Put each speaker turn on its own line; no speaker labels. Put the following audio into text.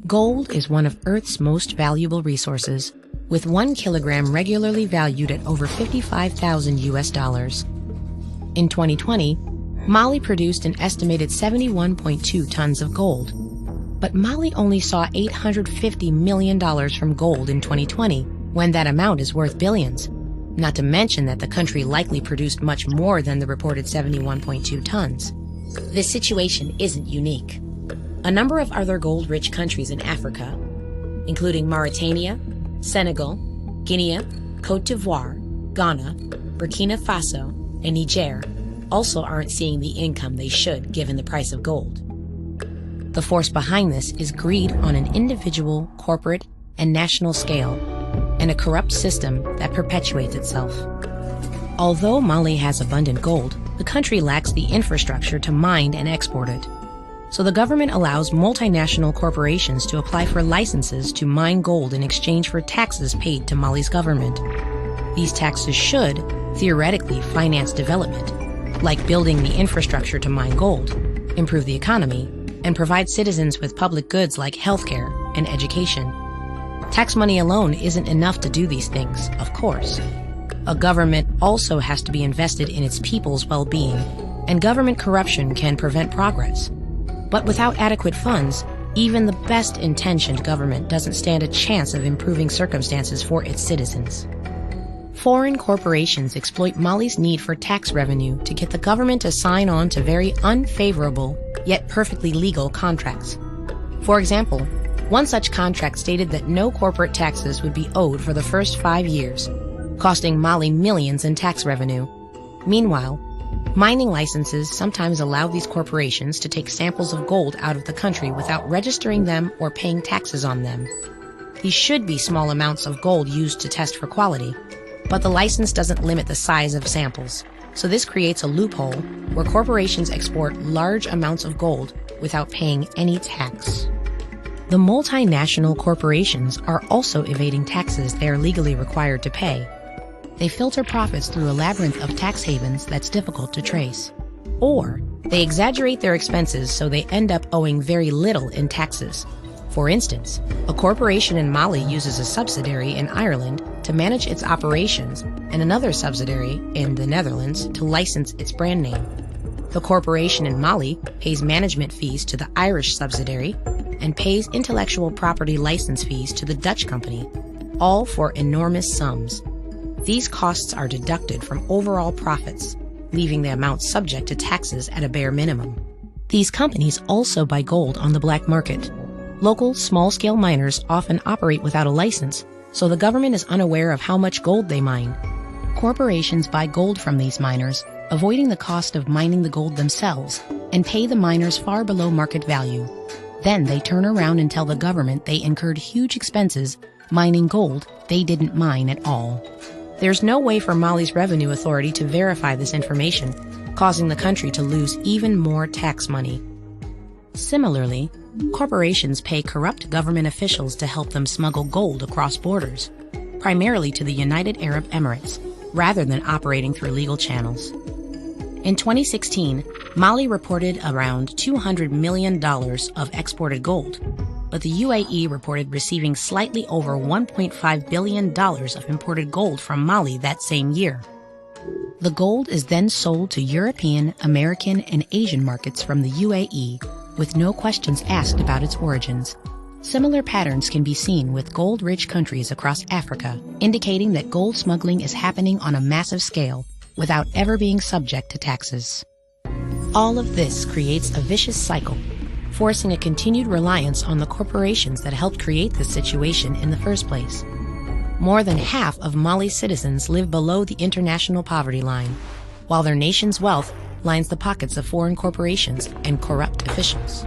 Gold is one of Earth's most valuable resources, with 1 kilogram regularly valued at over $55,000. In 2020, Mali produced an estimated 71.2 tons of gold. But Mali only saw $850 million from gold in 2020, when that amount is worth billions. Not to mention that the country likely produced much more than the reported 71.2 tons. This situation isn't unique. A number of other gold-rich countries in Africa, including Mauritania, Senegal, Guinea, Côte d'Ivoire, Ghana, Burkina Faso, and Niger, also aren't seeing the income they should given the price of gold. The force behind this is greed on an individual, corporate, and national scale, and a corrupt system that perpetuates itself. Although Mali has abundant gold, the country lacks the infrastructure to mine and export it. So the government allows multinational corporations to apply for licenses to mine gold in exchange for taxes paid to Mali's government. These taxes should, theoretically, finance development, like building the infrastructure to mine gold, improve the economy, and provide citizens with public goods like healthcare and education. Tax money alone isn't enough to do these things, of course. A government also has to be invested in its people's well-being, and government corruption can prevent progress. But without adequate funds, even the best-intentioned government doesn't stand a chance of improving circumstances for its citizens. Foreign corporations exploit Mali's need for tax revenue to get the government to sign on to very unfavorable, yet perfectly legal contracts. For example, one such contract stated that no corporate taxes would be owed for the first 5 years, costing Mali millions in tax revenue. Meanwhile, mining licenses sometimes allow these corporations to take samples of gold out of the country without registering them or paying taxes on them. These should be small amounts of gold used to test for quality, but the license doesn't limit the size of samples, so this creates a loophole where corporations export large amounts of gold without paying any tax. The multinational corporations are also evading taxes they are legally required to pay. They filter profits through a labyrinth of tax havens that's difficult to trace. Or they exaggerate their expenses so they end up owing very little in taxes. For instance, a corporation in Mali uses a subsidiary in Ireland to manage its operations and another subsidiary in the Netherlands to license its brand name. The corporation in Mali pays management fees to the Irish subsidiary and pays intellectual property license fees to the Dutch company, all for enormous sums. These costs are deducted from overall profits, leaving the amount subject to taxes at a bare minimum. These companies also buy gold on the black market. Local, small-scale miners often operate without a license, so the government is unaware of how much gold they mine. Corporations buy gold from these miners, avoiding the cost of mining the gold themselves, and pay the miners far below market value. Then they turn around and tell the government they incurred huge expenses mining gold they didn't mine at all. There's no way for Mali's revenue authority to verify this information, causing the country to lose even more tax money. Similarly, corporations pay corrupt government officials to help them smuggle gold across borders, primarily to the United Arab Emirates, rather than operating through legal channels. In 2016, Mali reported around $200 million of exported gold, but the UAE reported receiving slightly over $1.5 billion of imported gold from Mali that same year. The gold is then sold to European, American, and Asian markets from the UAE, with no questions asked about its origins. Similar patterns can be seen with gold-rich countries across Africa, indicating that gold smuggling is happening on a massive scale without ever being subject to taxes. All of this creates a vicious cycle, forcing a continued reliance on the corporations that helped create this situation in the first place. More than half of Mali's citizens live below the international poverty line, while their nation's wealth lines the pockets of foreign corporations and corrupt officials.